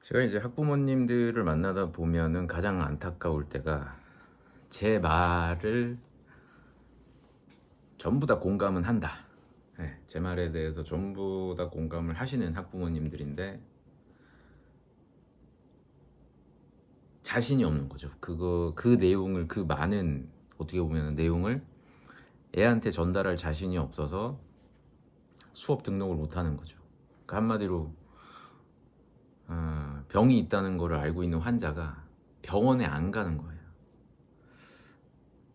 제가 이제 학부모님들을 만나다 보면은 가장 안타까울 때가 제 말을 전부 다 공감은 한다. 예, 제 말에 대해서 전부 다 공감을 하시는 학부모님들인데 자신이 없는 거죠. 그 내용을 그 많은 어떻게 보면 내용을 애한테 전달할 자신이 없어서 수업 등록을 못 하는 거죠. 그러니까 한마디로 병이 있다는 거를 알고 있는 환자가 병원에 안 가는 거예요.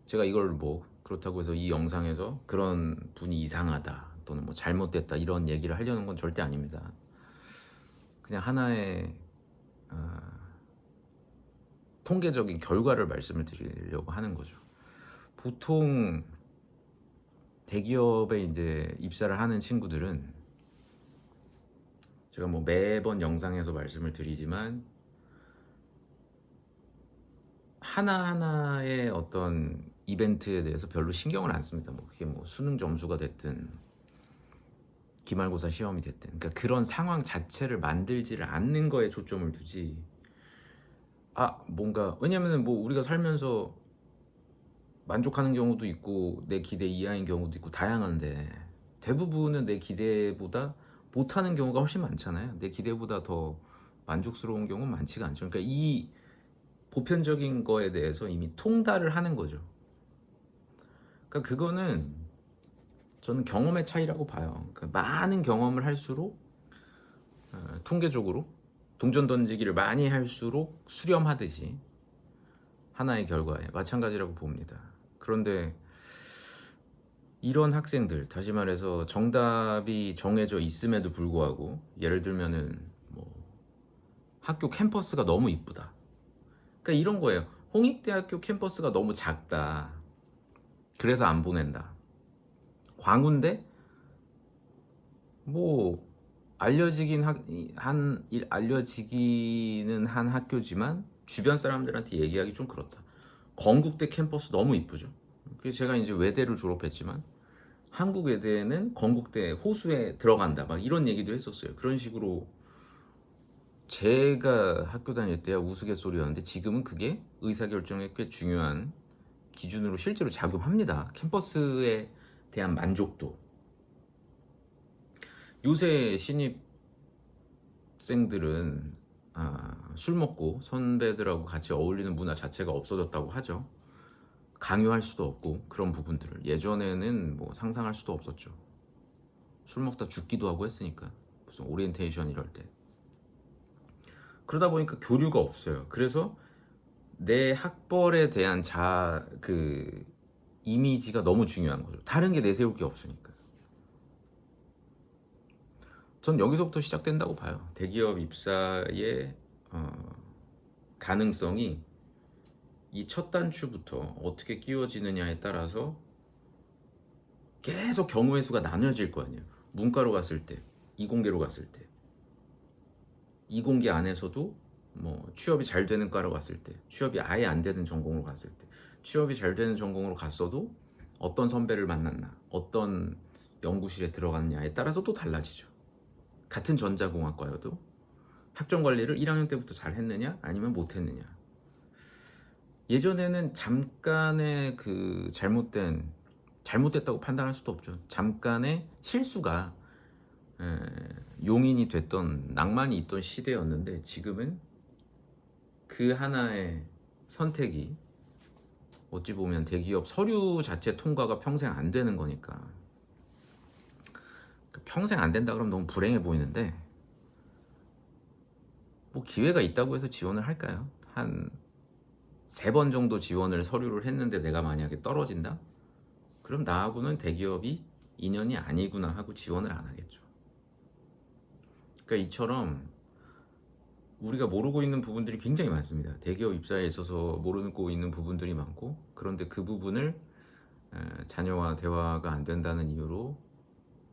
제가 이걸 뭐 그렇다고 해서 이 영상에서 그런 분이 이상하다 또는 뭐 잘못됐다 이런 얘기를 하려는 건 절대 아닙니다. 그냥 하나의 통계적인 결과를 말씀을 드리려고 하는 거죠. 보통 대기업에 이제 입사를 하는 친구들은 제가 뭐 매번 영상에서 말씀을 드리지만 하나하나의 어떤 이벤트에 대해서 별로 신경을 안 씁니다. 뭐 그게 뭐 수능 점수가 됐든 기말고사 시험이 됐든, 그러니까 그런 상황 자체를 만들지를 않는 거에 초점을 두지. 뭔가 왜냐면은 뭐 우리가 살면서 만족하는 경우도 있고 내 기대 이하인 경우도 있고 다양한데 대부분은 내 기대보다 못하는 경우가 훨씬 많잖아요. 내 기대보다 더 만족스러운 경우는 많지가 않죠. 그러니까 이 보편적인 거에 대해서 이미 통달을 하는 거죠. 그러니까 그거는 저는 경험의 차이라고 봐요. 그러니까 많은 경험을 할수록 통계적으로 동전 던지기를 많이 할수록 수렴하듯이 하나의 결과에 마찬가지라고 봅니다. 그런데 이런 학생들, 다시 말해서 정답이 정해져 있음에도 불구하고 예를 들면은 뭐 학교 캠퍼스가 너무 이쁘다. 그러니까 이런 거예요. 홍익대학교 캠퍼스가 너무 작다. 그래서 안 보낸다. 광운대 뭐 알려지기는 한 학교지만 주변 사람들한테 얘기하기 좀 그렇다. 건국대 캠퍼스 너무 이쁘죠. 그래서 제가 이제 외대를 졸업했지만 한국 외대는 건국대 호수에 들어간다 막 이런 얘기도 했었어요. 그런 식으로 제가 학교 다닐 때야 우스갯소리였는데 지금은 그게 의사결정에 꽤 중요한 기준으로 실제로 작용합니다. 캠퍼스에 대한 만족도. 요새 신입생들은 술 먹고 선배들하고 같이 어울리는 문화 자체가 없어졌다고 하죠. 강요할 수도 없고 그런 부분들을 예전에는 뭐 상상할 수도 없었죠. 술 먹다 죽기도 하고 했으니까 무슨 오리엔테이션 이럴 때 그러다 보니까 교류가 없어요. 그래서 내 학벌에 대한 이미지가 너무 중요한 거죠. 다른 게 내세울 게 없으니까. 전 여기서부터 시작된다고 봐요. 대기업 입사의 가능성이 이 첫 단추부터 어떻게 끼워지느냐에 따라서 계속 경우의 수가 나눠질 거 아니에요. 문과로 갔을 때, 이공계로 갔을 때, 이공계 안에서도 뭐 취업이 잘 되는 과로 갔을 때, 취업이 아예 안 되는 전공으로 갔을 때, 취업이 잘 되는 전공으로 갔어도 어떤 선배를 만났나, 어떤 연구실에 들어갔냐에 따라서 또 달라지죠. 같은 전자공학과여도 학점 관리를 1학년 때부터 잘 했느냐 아니면 못 했느냐. 예전에는 잠깐의 잘못됐다고 판단할 수도 없죠. 잠깐의 실수가 용인이 됐던 낭만이 있던 시대였는데 지금은 그 하나의 선택이 어찌 보면 대기업 서류 자체 통과가 평생 안 되는 거니까 평생 안 된다 그러면 너무 불행해 보이는데 뭐 기회가 있다고 해서 지원을 할까요? 한 3번 정도 지원을 서류를 했는데 내가 만약에 떨어진다? 그럼 나하고는 대기업이 인연이 아니구나 하고 지원을 안 하겠죠. 그러니까 이처럼 우리가 모르고 있는 부분들이 굉장히 많습니다. 대기업 입사에 있어서 모르고 있는 부분들이 많고 그런데 그 부분을 자녀와 대화가 안 된다는 이유로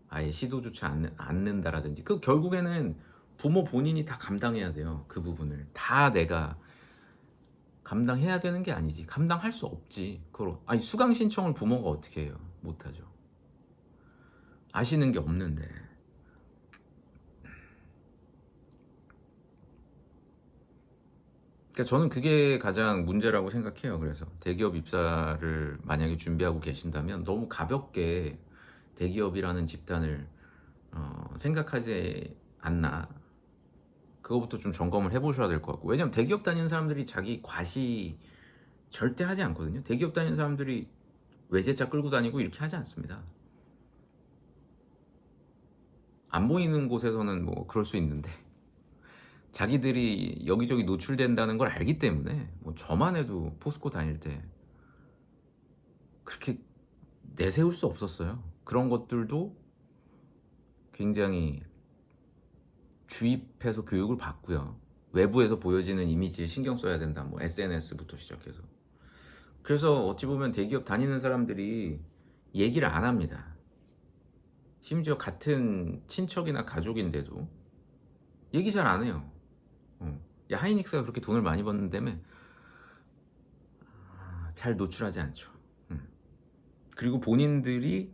아예 시도조차 않는다라든지 그 결국에는 부모 본인이 다 감당해야 돼요. 그 부분을 다 내가 감당해야 되는 게 아니지. 감당할 수 없지. 아니 수강 신청을 부모가 어떻게 해요? 못하죠. 아시는 게 없는데. 그러니까 저는 그게 가장 문제라고 생각해요. 그래서 대기업 입사를 만약에 준비하고 계신다면 너무 가볍게 대기업이라는 집단을 생각하지 않나. 그거부터 좀 점검을 해 보셔야 될 것 같고. 왜냐면 대기업 다니는 사람들이 자기 과시 절대 하지 않거든요. 대기업 다니는 사람들이 외제차 끌고 다니고 이렇게 하지 않습니다. 안 보이는 곳에서는 뭐 그럴 수 있는데 자기들이 여기저기 노출된다는 걸 알기 때문에 뭐 저만 해도 포스코 다닐 때 그렇게 내세울 수 없었어요. 그런 것들도 굉장히 주입해서 교육을 받고요. 외부에서 보여지는 이미지에 신경 써야 된다. 뭐 SNS부터 시작해서. 그래서 어찌 보면 대기업 다니는 사람들이 얘기를 안 합니다. 심지어 같은 친척이나 가족인데도 얘기 잘 안 해요. 야, 하이닉스가 그렇게 돈을 많이 버는다며 잘 노출하지 않죠. 그리고 본인들이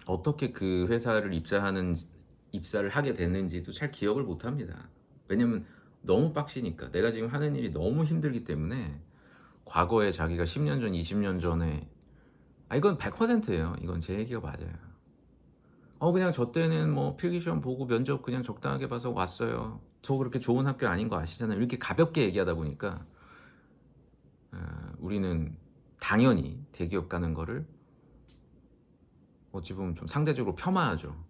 어떻게 그 회사를 입사를 하게 됐는지도 잘 기억을 못 합니다. 왜냐면 너무 빡시니까. 내가 지금 하는 일이 너무 힘들기 때문에 과거에 자기가 10년 전, 20년 전에 이건 100%예요. 이건 제 얘기가 맞아요. 그냥 저 때는 뭐 필기시험 보고 면접 그냥 적당하게 봐서 왔어요. 저 그렇게 좋은 학교 아닌 거 아시잖아요. 이렇게 가볍게 얘기하다 보니까 우리는 당연히 대기업 가는 거를 어찌 보면 좀 상대적으로 폄하하죠.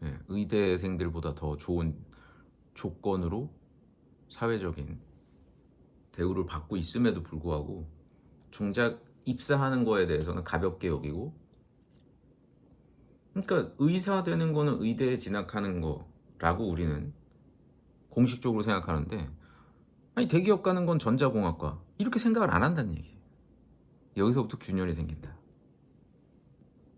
예, 의대생들보다 더 좋은 조건으로 사회적인 대우를 받고 있음에도 불구하고 정작 입사하는 거에 대해서는 가볍게 여기고, 그러니까 의사 되는 거는 의대에 진학하는 거라고 우리는 공식적으로 생각하는데, 아니 대기업 가는 건 전자공학과 이렇게 생각을 안 한다는 얘기예요. 여기서부터 균열이 생긴다.